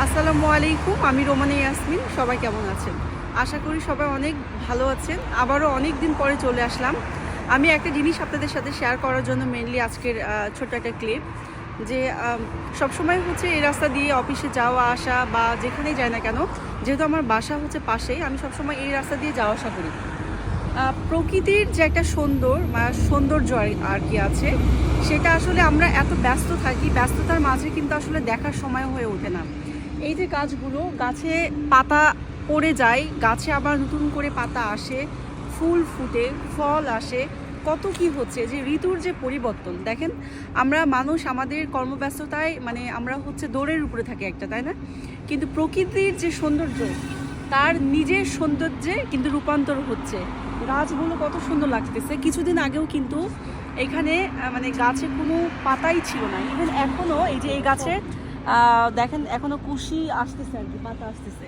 আসসালামু আলাইকুম, আমি রোমানা ইয়াসমিন। সবাই কেমন আছেন? আশা করি সবাই অনেক ভালো আছেন। আবারও অনেক দিন পরে চলে আসলাম। আমি একটা জিনিস আপনাদের সাথে শেয়ার করার জন্য মেনলি আজকের ছোট্ট একটা ক্লিপ যে সবসময় হচ্ছে এই রাস্তা দিয়ে অফিসে যাওয়া আসা বা যেখানেই যাই না কেন, যেহেতু আমার বাসা হচ্ছে পাশেই, আমি সবসময় এই রাস্তা দিয়ে যাওয়া আসা করি। প্রকৃতির যে একটা সৌন্দর্য আর কি আছে, সেটা আসলে আমরা এত ব্যস্ত থাকি, ব্যস্ততার মাঝে কিন্তু আসলে দেখার সময় হয়ে ওঠে না। এই যে গাছগুলো, গাছে পাতা পড়ে যায়, গাছে আবার নতুন করে পাতা আসে, ফুল ফুটে, ফল আসে, কত কি হচ্ছে, যে ঋতুর যে পরিবর্তন দেখেন। আমরা মানুষ আমাদের কর্মব্যস্ততায় আমরা হচ্ছে দৌড়ের উপরে থাকি একটা, তাই না? কিন্তু প্রকৃতির যে সৌন্দর্য, তার নিজের সৌন্দর্যে কিন্তু রূপান্তর হচ্ছে। গাছগুলো কত সুন্দর লাগতেছে। কিছুদিন আগেও কিন্তু এখানে গাছে কোনো পাতাই ছিল না। ইভেন এখনও এই যে এই গাছে দেখেন এখনো কুশি আসতেছে আর কি, পাতা আসতেছে।